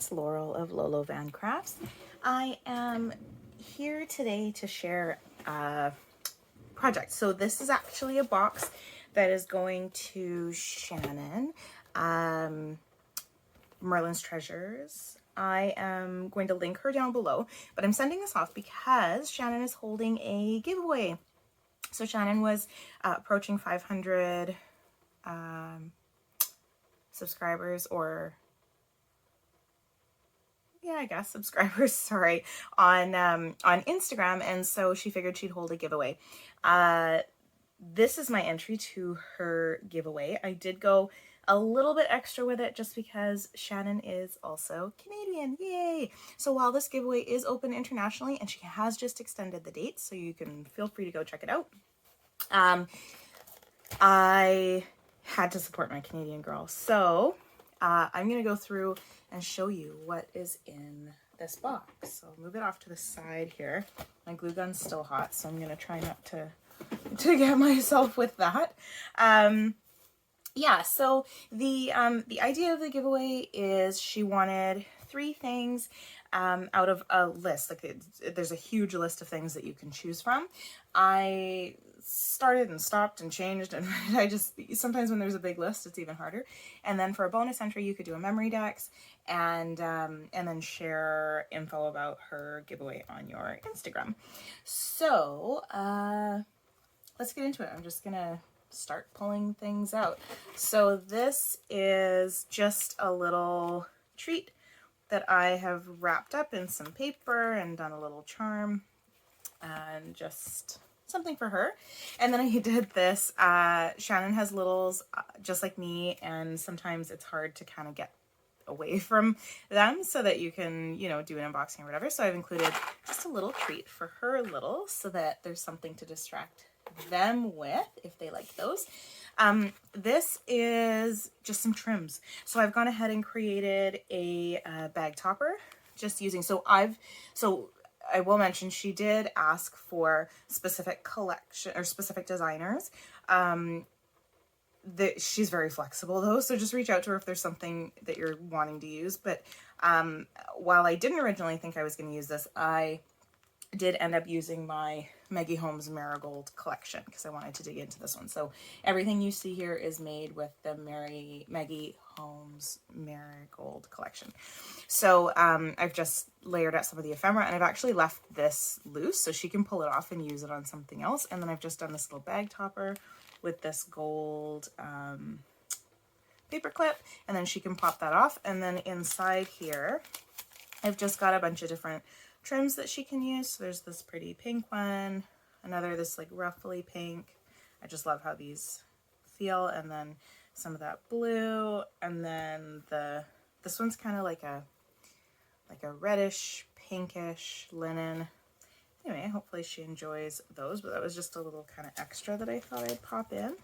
it's Laurel of Lolo Van Crafts. I am here today to share a project. So this is actually a box that is going to Shannon, Merlin's Treasures. I am going to link her down below, but I'm sending this off because Shannon is holding a giveaway. So Shannon was approaching 500 subscribers, or yeah, I guess subscribers, sorry, on Instagram, and so she figured she'd hold a giveaway. This is my entry to her giveaway. I did go a little bit extra with it just because Shannon is also Canadian. Yay! So while this giveaway is open internationally, and she has just extended the dates, so you can feel free to go check it out. I had to support my Canadian girl, so I'm gonna go through and show you what is in this box. So I'll move it off to the side here. My glue gun's still hot, so I'm gonna try not to get myself with that. Yeah, so the idea of the giveaway is she wanted 3 things out of a list. Like there's a huge list of things that you can choose from. I started and stopped and changed, and I just, sometimes when there's a big list it's even harder. And then for a bonus entry you could do a memory dex and then share info about her giveaway on your Instagram. So let's get into it. I'm just gonna start pulling things out. So this is just a little treat that I have wrapped up in some paper and done a little charm and just something for her. And then I did this. Shannon has littles just like me, and sometimes it's hard to kind of get away from them so that you can, you know, do an unboxing or whatever. So I've included just a little treat for her littles so that there's something to distract them with if they like those. This is just some trims. So I've gone ahead and created a bag topper just using, so I will mention she did ask for specific collection or specific designers. She's very flexible though, so just reach out to her if there's something that you're wanting to use. But while I didn't originally think I was going to use this, I did end up using my Maggie Holmes Marigold collection because I wanted to dig into this one. So everything you see here is made with the Maggie Holmes Marigold collection. So I've just layered out some of the ephemera, and I've actually left this loose so she can pull it off and use it on something else. And then I've just done this little bag topper with this gold paper clip, and then she can pop that off. And then inside here I've just got a bunch of different trims that she can use. So there's this pretty pink one, another this like ruffly pink. I just love how these feel, and then some of that blue, and then this one's kind of like a reddish pinkish linen. Anyway, hopefully she enjoys those, but that was just a little kind of extra that I thought I'd pop in.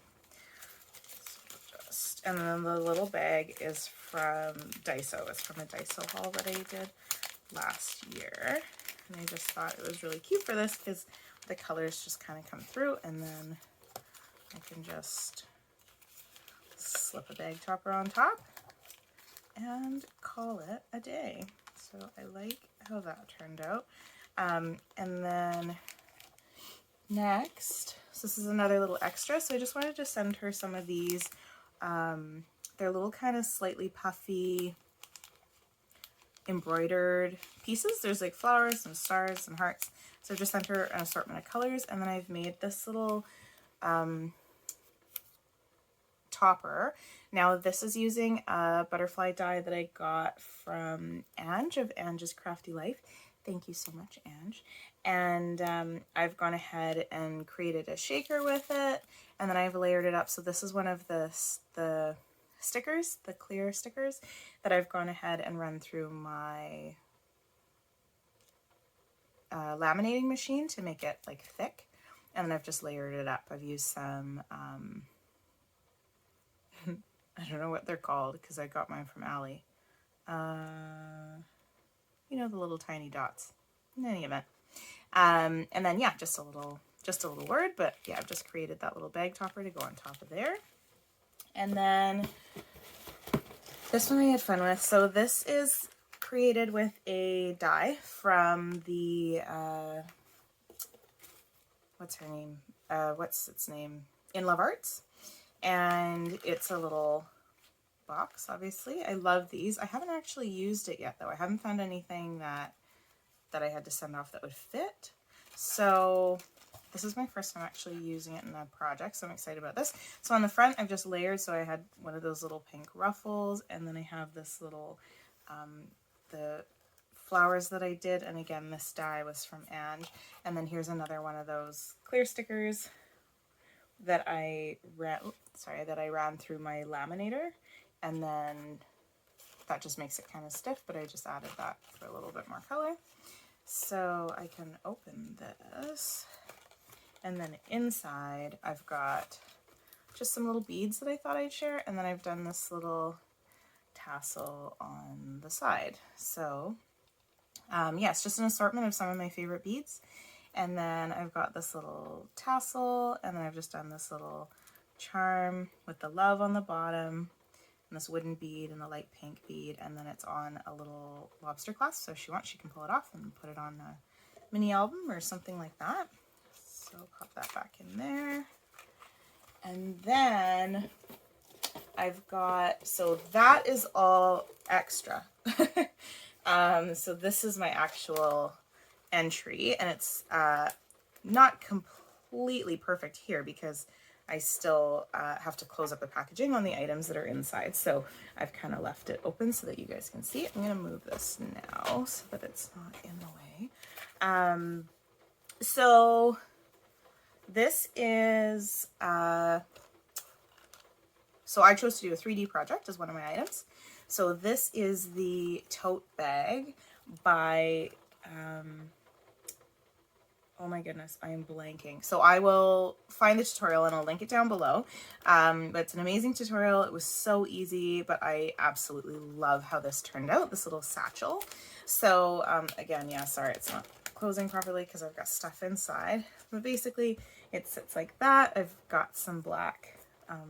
And then the little bag is from Daiso. It's from a Daiso haul that I did last year, and I just thought it was really cute for this because the colors just kind of come through, and then I can just slip a bag topper on top and call it a day. So I like how that turned out. And then next, so this is another little extra, so I just wanted to send her some of these. They're little kind of slightly puffy embroidered pieces. There's like flowers and stars and hearts. So I've just sent her an assortment of colors, and then I've made this little topper. Now this is using a butterfly die that I got from Ange of Ange's Crafty Life. Thank you so much, Ange. And I've gone ahead and created a shaker with it, and then I've layered it up. So this is one of the stickers, the clear stickers, that I've gone ahead and run through my laminating machine to make it like thick, and then I've just layered it up. I've used some I don't know what they're called because I got mine from Allie. You know, the little tiny dots. In any event, and then yeah, just a little word, but yeah, I've just created that little bag topper to go on top of there. And then this one I had fun with. So this is created with a die from the, what's her name? What's its name? In Love Arts. And it's a little box, obviously. I love these. I haven't actually used it yet, though. I haven't found anything that I had to send off that would fit. So this is my first time actually using it in a project, so I'm excited about this. So on the front, I've just layered, so I had one of those little pink ruffles, and then I have this little, the flowers that I did, and again, this die was from Ange. And then here's another one of those clear stickers that I ran through my laminator, and then that just makes it kind of stiff, but I just added that for a little bit more color. So I can open this, and then inside I've got just some little beads that I thought I'd share, and then I've done this little tassel on the side. So yeah, it's just an assortment of some of my favorite beads. And then I've got this little tassel, and then I've just done this little charm with the love on the bottom, and this wooden bead and the light pink bead, and then it's on a little lobster clasp, so if she wants she can pull it off and put it on a mini album or something like that. So pop that back in there. And then I've got, so that is all extra. So this is my actual entry, and it's not completely perfect here because I still have to close up the packaging on the items that are inside. So I've kind of left it open so that you guys can see it. I'm going to move this now so that it's not in the way. So this is, so I chose to do a 3D project as one of my items. So this is the Tote Bag by, oh my goodness, I am blanking. So I will find the tutorial and I'll link it down below. But it's an amazing tutorial. It was so easy, but I absolutely love how this turned out, this little satchel. So again, yeah, sorry, it's not closing properly because I've got stuff inside. But basically it sits like that. I've got some black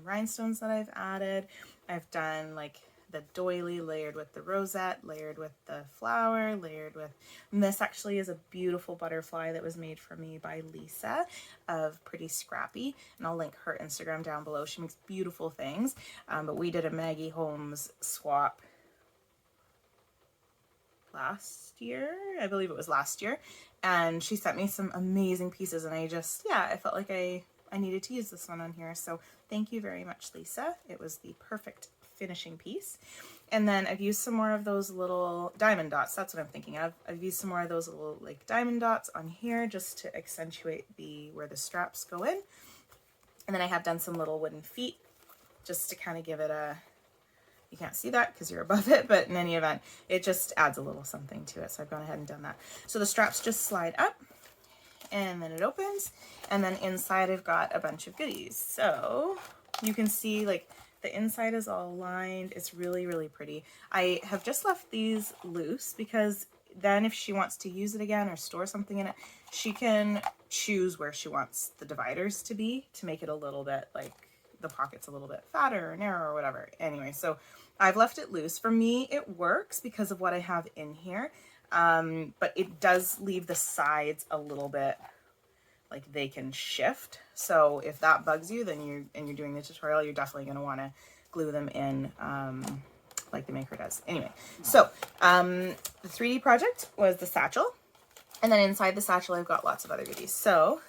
rhinestones that I've added. I've done like the doily layered with the rosette, layered with the flower, layered with, and this actually is a beautiful butterfly that was made for me by Lisa of Pretty Scrappy, and I'll link her Instagram down below. She makes beautiful things, but we did a Maggie Holmes swap last year, I believe it was last year, and she sent me some amazing pieces, and I just, yeah, I felt like I needed to use this one on here, so thank you very much, Lisa. It was the perfect finishing piece. And then I've used some more of those little diamond dots. That's what I'm thinking of. I've used some more of those little like diamond dots on here just to accentuate where the straps go in. And then I have done some little wooden feet just to kind of give it a, you can't see that because you're above it, but in any event, it just adds a little something to it. So I've gone ahead and done that. So the straps just slide up and then it opens. And then inside I've got a bunch of goodies. So you can see like the inside is all lined. It's really, really pretty. I have just left these loose because then if she wants to use it again or store something in it, she can choose where she wants the dividers to be to make it a little bit like the pockets a little bit fatter or narrow or whatever. Anyway, so I've left it loose. For me, it works because of what I have in here, but it does leave the sides a little bit like they can shift. So if that bugs you, then you're doing the tutorial, you're definitely going to want to glue them in like the maker does. Anyway, so the 3D project was the satchel, and then inside the satchel I've got lots of other goodies. So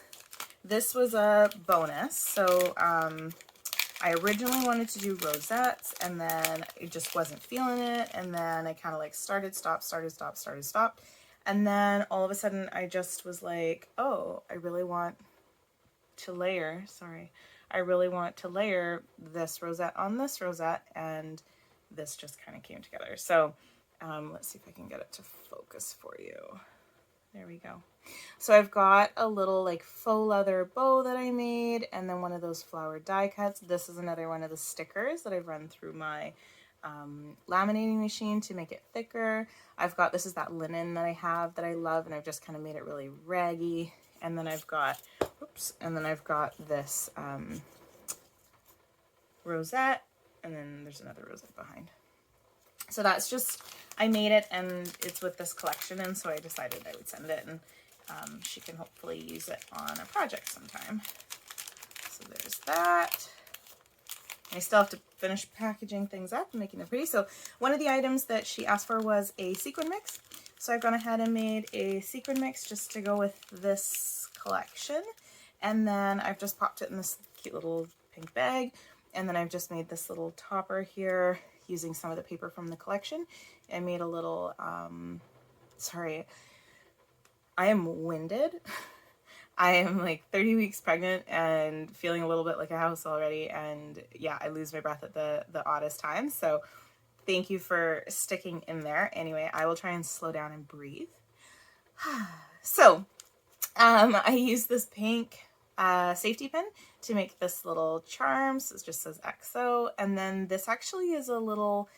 this was a bonus. So I originally wanted to do rosettes, and then I just wasn't feeling it, and then I kind of like started, stopped. And then all of a sudden I just was like, oh, I really want to layer, I really want to layer this rosette on this rosette, and this just kind of came together. So let's see if I can get it to focus for you. There we go. So I've got a little like faux leather bow that I made, and then one of those flower die cuts. This is another one of the stickers that I've run through my laminating machine to make it thicker. I've got, this is that linen that I have that I love, and I've just kind of made it really raggy. And then I've got, oops, and then I've got this rosette, and then there's another rosette behind. So that's just, I made it and it's with this collection, and so I decided I would send it, and she can hopefully use it on a project sometime. So there's that. I still have to finish packaging things up and making them pretty. So one of the items that she asked for was a sequin mix. So I've gone ahead and made a sequin mix just to go with this collection. And then I've just popped it in this cute little pink bag. And then I've just made this little topper here using some of the paper from the collection. I made a little, sorry, I am winded. I am like 30 weeks pregnant and feeling a little bit like a house already. And yeah, I lose my breath at the oddest times. So thank you for sticking in there. Anyway, I will try and slow down and breathe. So I used this pink safety pin to make this little charm. So it just says XO. And then this actually is a little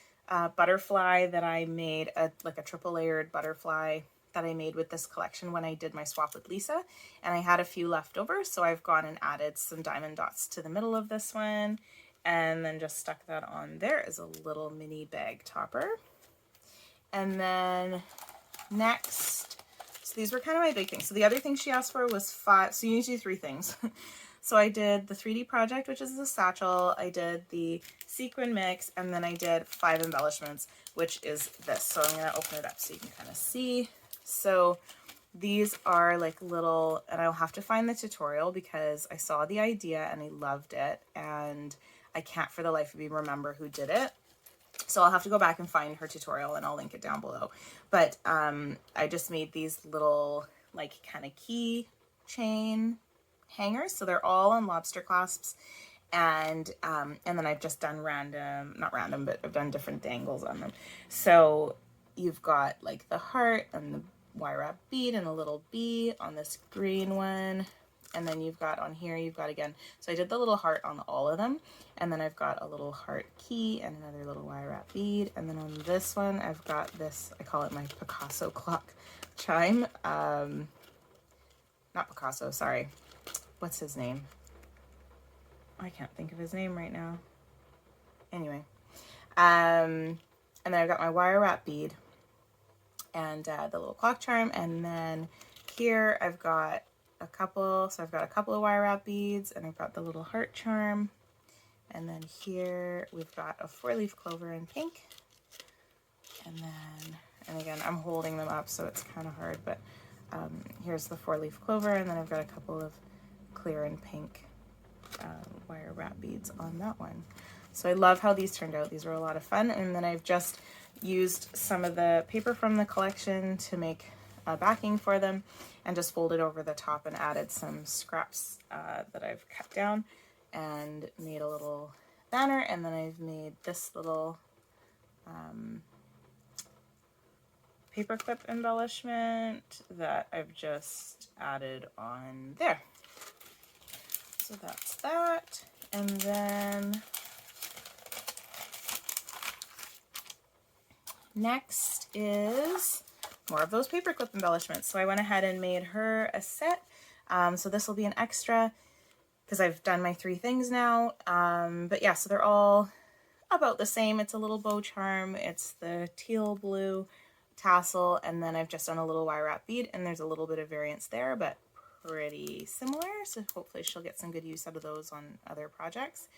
butterfly that I made, like a triple layered butterfly that I made with this collection when I did my swap with Lisa, and I had a few left over, so I've gone and added some diamond dots to the middle of this one, and then just stuck that on there as a little mini bag topper. And then next, so these were kind of my big things. So the other thing she asked for was 5, so you need to do 3 things. So I did the 3D project, which is the satchel, I did the sequin mix, and then I did 5 embellishments, which is this. So I'm gonna open it up so you can kind of see. So these are like little, and I'll have to find the tutorial because I saw the idea and I loved it, and I can't for the life of me remember who did it. So I'll have to go back and find her tutorial, and I'll link it down below. But I just made these little like kind of key chain hangers. So they're all on lobster clasps. And then I've just done not random, but I've done different dangles on them. So you've got like the heart and the wire wrap bead and a little bee on this green one, and then you've got on here, you've got again, so I did the little heart on all of them, and then I've got a little heart key and another little wire wrap bead, and then on this one I've got this, I call it my Picasso clock chime, not Picasso, sorry, what's his name? I can't think of his name right now. Anyway, and then I've got my wire wrap bead and the little clock charm, and then here I've got a couple, so I've got a couple of wire wrap beads, and I've got the little heart charm, and then here we've got a 4-leaf clover in pink, and then, and again I'm holding them up so it's kind of hard, but here's the 4-leaf clover, and then I've got a couple of clear and pink wire wrap beads on that one. So I love how these turned out. These were a lot of fun, and then I've just used some of the paper from the collection to make a backing for them, and just folded over the top and added some scraps that I've cut down and made a little banner. And then I've made this little paper clip embellishment that I've just added on there. So that's that. And then next is more of those paperclip embellishments. So I went ahead and made her a set. So this will be an extra because I've done my 3 things now. But yeah, so they're all about the same. It's a little bow charm. It's the teal blue tassel, and then I've just done a little wire wrap bead, and there's a little bit of variance there, but pretty similar. So hopefully she'll get some good use out of those on other projects.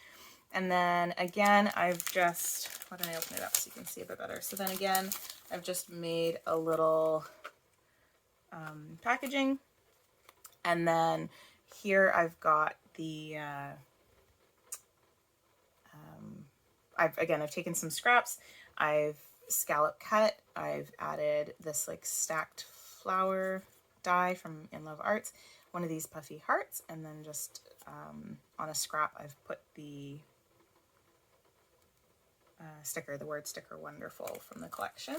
And then again, I've just, why don't I open it up so you can see a bit better? So then again, I've just made a little packaging. And then here I've got the, I've taken some scraps, I've scallop cut, I've added this like stacked flower die from In Love Arts, one of these puffy hearts, and then just on a scrap I've put the sticker, the word sticker wonderful from the collection.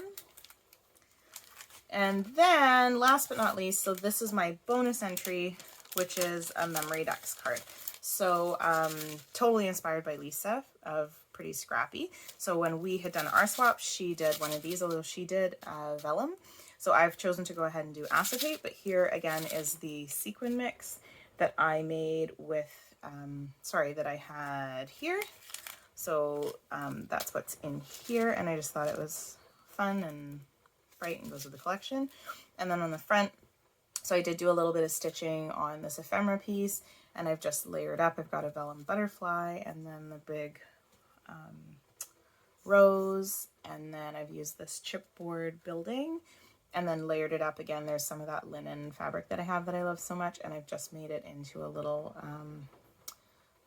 And then last but not least, so this is my bonus entry, which is a memory decks card. So totally inspired by Lisa of Pretty Scrappy. So when we had done our swap, she did one of these, although she did vellum. So I've chosen to go ahead and do acetate, but here again is the sequin mix that I made with, that I had here. So that's what's in here, and I just thought it was fun and bright and goes with the collection. And then on the front, so I did do a little bit of stitching on this ephemera piece, and I've just layered up. I've got a vellum butterfly and then the big rose, and then I've used this chipboard building and then layered it up again. There's some of that linen fabric that I have that I love so much, and I've just made it into a little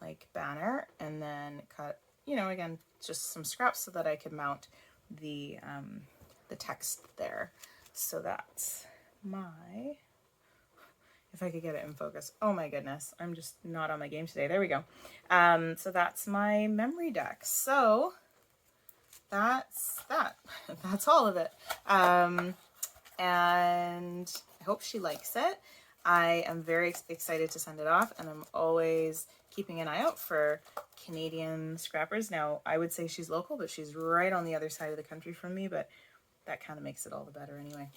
like banner, and then cut, you know, again, just some scraps so that I could mount the text there. So that's my, if I could get it in focus. Oh my goodness, I'm just not on my game today. There we go. So that's my memory deck. So that's that. That's all of it. And I hope she likes it. I am very excited to send it off, and I'm always keeping an eye out for Canadian scrappers. Now, I would say she's local, but she's right on the other side of the country from me, but that kind of makes it all the better anyway.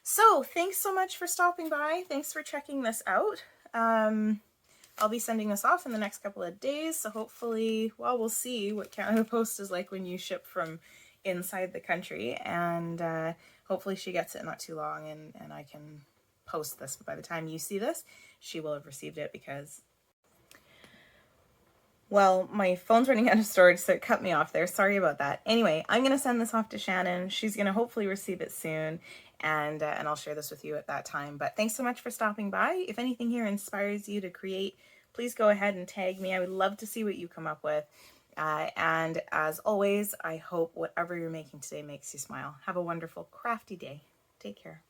So thanks so much for stopping by. Thanks for checking this out. I'll be sending this off in the next couple of days, so hopefully, well, we'll see what Canada Post is like when you ship from inside the country, and hopefully she gets it not too long, and I can post this. But by the time you see this, she will have received it, because, well, my phone's running out of storage, so it cut me off there. Sorry about that. Anyway, I'm going to send this off to Shannon. She's going to hopefully receive it soon, and I'll share this with you at that time. But thanks so much for stopping by. If anything here inspires you to create, please go ahead and tag me. I would love to see what you come up with. And as always, I hope whatever you're making today makes you smile. Have a wonderful crafty day. Take care.